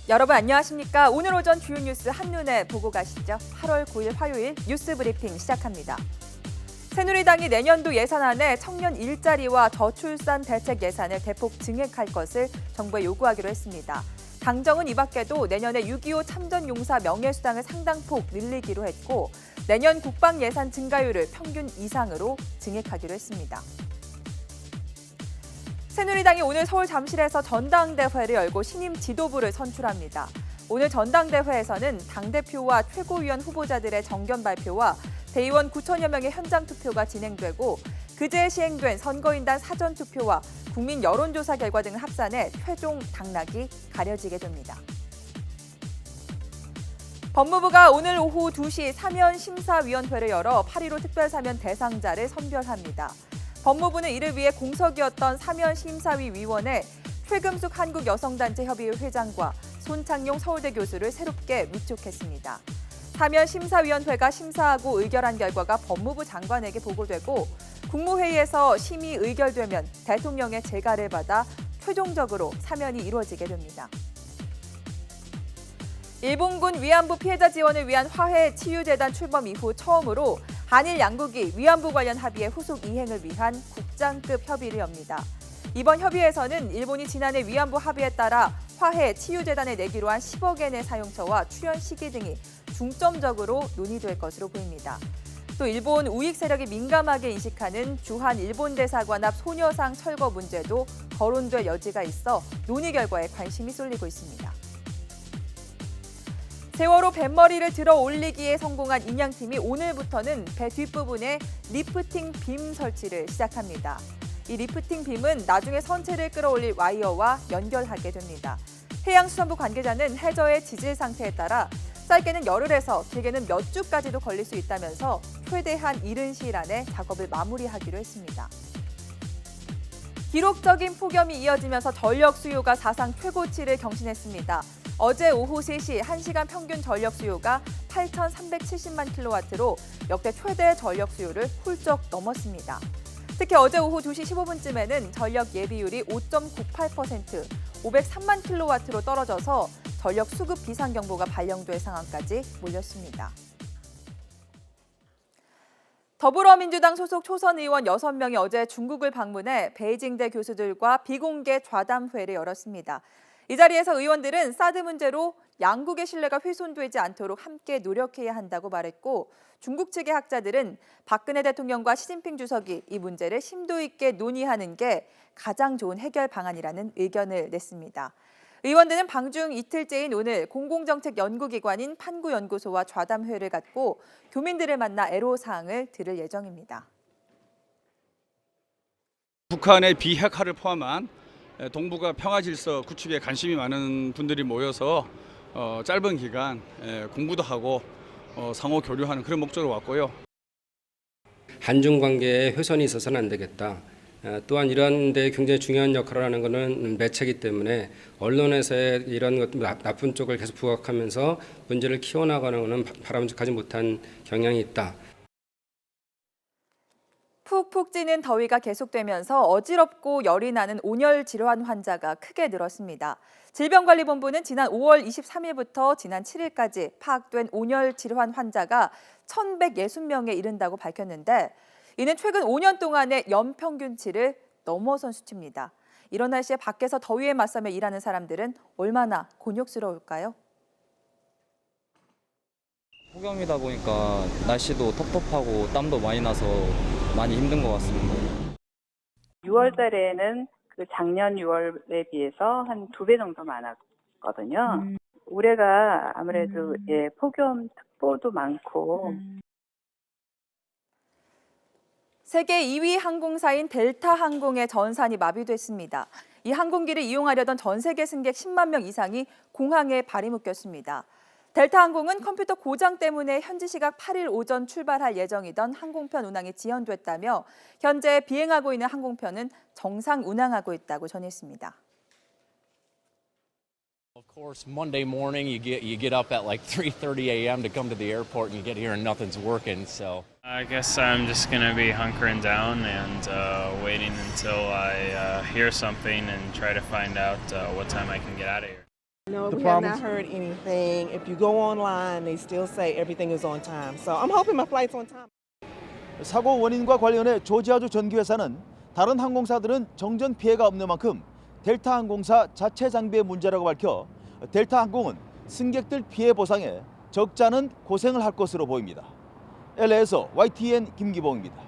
여러분 안녕하십니까? 오늘 오전 주요 뉴스 한눈에 보고 가시죠. 8월 9일 화요일 뉴스 브리핑 시작합니다. 새누리당이 내년도 예산안에 청년 일자리와 저출산 대책 예산을 대폭 증액할 것을 정부에 요구하기로 했습니다. 당정은 이 밖에도 내년에 6.25 참전용사 명예수당을 상당폭 늘리기로 했고 내년 국방 예산 증가율을 평균 이상으로 증액하기로 했습니다. 새누리당이 오늘 서울 잠실에서 전당대회를 열고 신임 지도부를 선출합니다. 오늘 전당대회에서는 당대표와 최고위원 후보자들의 정견 발표와 대의원 9천여 명의 현장 투표가 진행되고 그제 시행된 선거인단 사전 투표와 국민 여론조사 결과 등을 합산해 최종 당락이 가려지게 됩니다. 법무부가 오늘 오후 2시 사면 심사위원회를 열어 8.15 특별사면 대상자를 선별합니다. 법무부는 이를 위해 공석이었던 사면심사위 위원회 최금숙 한국여성단체협의회 회장과 손창용 서울대 교수를 새롭게 위촉했습니다. 사면심사위원회가 심사하고 의결한 결과가 법무부 장관에게 보고되고 국무회의에서 심의 의결되면 대통령의 재가를 받아 최종적으로 사면이 이루어지게 됩니다. 일본군 위안부 피해자 지원을 위한 화해 치유재단 출범 이후 처음으로 한일 양국이 위안부 관련 합의의 후속 이행을 위한 국장급 협의를 엽니다. 이번 협의에서는 일본이 지난해 위안부 합의에 따라 화해 치유재단에 내기로 한 10억 엔의 사용처와 출연 시기 등이 중점적으로 논의될 것으로 보입니다. 또 일본 우익 세력이 민감하게 인식하는 주한 일본 대사관 앞 소녀상 철거 문제도 거론될 여지가 있어 논의 결과에 관심이 쏠리고 있습니다. 세월호 뱃머리를 들어 올리기에 성공한 인양팀이 오늘부터는 배 뒷부분에 리프팅 빔 설치를 시작합니다. 이 리프팅 빔은 나중에 선체를 끌어올릴 와이어와 연결하게 됩니다. 해양수산부 관계자는 해저의 지질 상태에 따라 짧게는 열흘에서 길게는 몇 주까지도 걸릴 수 있다면서 최대한 이른 시일 안에 작업을 마무리하기로 했습니다. 기록적인 폭염이 이어지면서 전력 수요가 사상 최고치를 경신했습니다. 어제 오후 3시 1시간 평균 전력 수요가 8,370만 킬로와트로 역대 최대 전력 수요를 훌쩍 넘었습니다. 특히 어제 오후 2시 15분쯤에는 전력 예비율이 5.98%, 503만 킬로와트로 떨어져서 전력 수급 비상경보가 발령될 상황까지 몰렸습니다. 더불어민주당 소속 초선 의원 6명이 어제 중국을 방문해 베이징대 교수들과 비공개 좌담회를 열었습니다. 이 자리에서 의원들은 사드 문제로 양국의 신뢰가 훼손되지 않도록 함께 노력해야 한다고 말했고 중국 측의 학자들은 박근혜 대통령과 시진핑 주석이 이 문제를 심도 있게 논의하는 게 가장 좋은 해결 방안이라는 의견을 냈습니다. 의원들은 방중 이틀째인 오늘 공공정책연구기관인 판구연구소와 좌담회를 갖고 교민들을 만나 애로사항을 들을 예정입니다. 북한의 비핵화를 포함한 동북아 평화질서 구축에 관심이 많은 분들이 모여서 짧은 기간 공부도 하고 상호 교류하는 그런 목적으로 왔고요. 한중 관계에 훼손이 있어서는 안 되겠다. 또한 이런 데 굉장히 중요한 역할을 하는 것은 매체이기 때문에 언론에서의 이런 것 나쁜 쪽을 계속 부각하면서 문제를 키워나가는 것은 바람직하지 못한 경향이 있다. 푹푹 찌는 더위가 계속되면서 어지럽고 열이 나는 온열 질환 환자가 크게 늘었습니다. 질병관리본부는 지난 5월 23일부터 지난 7일까지 파악된 온열 질환 환자가 1,160명에 이른다고 밝혔는데 이는 최근 5년 동안의 연평균치를 넘어선 수치입니다. 이런 날씨에 밖에서 더위에 맞서며 일하는 사람들은 얼마나 곤욕스러울까요? 폭염이다 보니까 날씨도 텁텁하고 땀도 많이 나서 많이 힘든 것 같습니다. 6월 달에는 그 작년 6월에 비해서 한 2배 정도 많았거든요. 올해가 아무래도 폭염 특보도 많고. 세계 2위 항공사인 델타 항공의 전선이 마비됐습니다. 이 항공기를 이용하려던 전 세계 승객 10만 명 이상이 공항에 발이 묶였습니다. 델타 항공은 컴퓨터 고장 때문에 현지 시각 8일 오전 출발할 예정이던 항공편 운항이 지연됐다며 현재 비행하고 있는 항공편은 정상 운항하고 있다고 전했습니다. Of course, Monday morning you get up at like 3:30 a.m. to come to the airport and you get here and nothing's working. So I guess I'm just going to be hunkering down and waiting until I hear something and try to find out what time I can get out of here. No, The we have problems? not heard anything. If you go online, they still say everything is on time. So I'm hoping my flight's on time. 사고 원인과 관련해 조지아주 전기회사는 다른 항공사들은 정전 피해가 없는 만큼 델타 항공사 자체 장비의 문제라고 밝혀 델타 항공은 승객들 피해 보상에 적지 않은 고생을 할 것으로 보입니다. LA에서 YTN 김기봉입니다.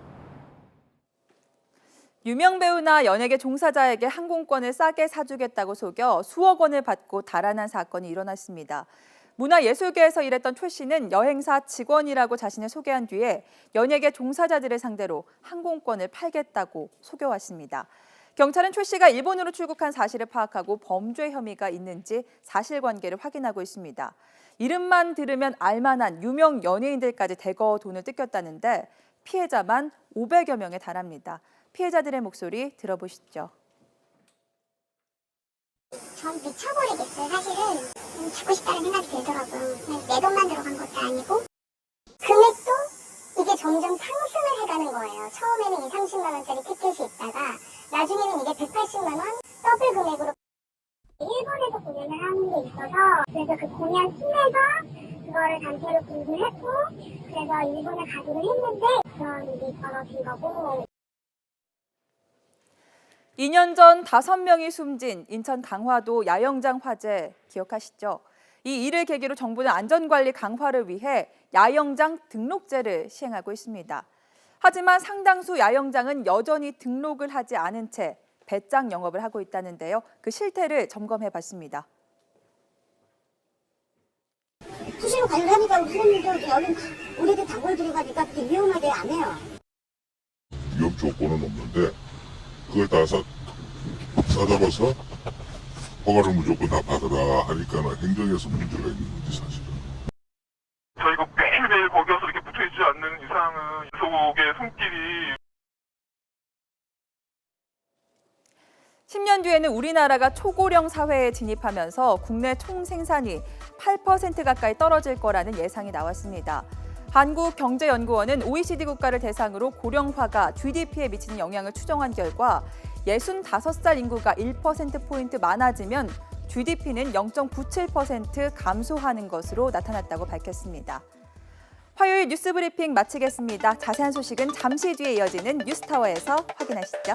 유명 배우나 연예계 종사자에게 항공권을 싸게 사주겠다고 속여 수억 원을 받고 달아난 사건이 일어났습니다. 문화예술계에서 일했던 최 씨는 여행사 직원이라고 자신을 소개한 뒤에 연예계 종사자들을 상대로 항공권을 팔겠다고 속여왔습니다. 경찰은 최 씨가 일본으로 출국한 사실을 파악하고 범죄 혐의가 있는지 사실관계를 확인하고 있습니다. 이름만 들으면 알만한 유명 연예인들까지 대거 돈을 뜯겼다는데 피해자만 500여 명에 달합니다. 피해자들의 목소리 들어보시죠. 전 미쳐버리겠어요. 사실은 죽고 싶다는 생각이 들더라고요. 내 돈만 들어간 것도 아니고 금액도 이게 점점 상승을 해가는 거예요. 처음에는 2, 30만 원짜리 티켓이 있다가 나중에는 이게 180만 원 더블 금액으로. 일본에서 공연을 하는 게 있어서 그래서 그 공연 팀에서 그거를 단체로 공부했고 그래서 일본에 가기로 했는데 그런 일이 벌어진 거고. 2년 전 5명이 숨진 인천 강화도 야영장 화재 기억하시죠? 이 일을 계기로 정부는 안전관리 강화를 위해 야영장 등록제를 시행하고 있습니다. 하지만 상당수 야영장은 여전히 등록을 하지 않은 채 배짱 영업을 하고 있다는데요. 그 실태를 점검해봤습니다. 수시로 관리를 하니까 사람들도 여기 오래된 단골들이 가니까 그렇게 위험하게 안 해요. 위험 조건은 없는데 그걸 다 싸잡아서 허가를 무조건 다 받으라 하니까는 행정에서 문제가 있는 거지 사실은. 저희가 매일매일 거기 와서 이렇게 붙어있지 않는 이상은 속의 손길이 10년 뒤에는 우리나라가 초고령 사회에 진입하면서 국내 총생산이 8% 가까이 떨어질 거라는 예상이 나왔습니다. 한국경제연구원은 OECD 국가를 대상으로 고령화가 GDP에 미치는 영향을 추정한 결과 65살 인구가 1%포인트 많아지면 GDP는 0.97% 감소하는 것으로 나타났다고 밝혔습니다. 화요일 뉴스 브리핑 마치겠습니다. 자세한 소식은 잠시 뒤에 이어지는 뉴스타워에서 확인하시죠.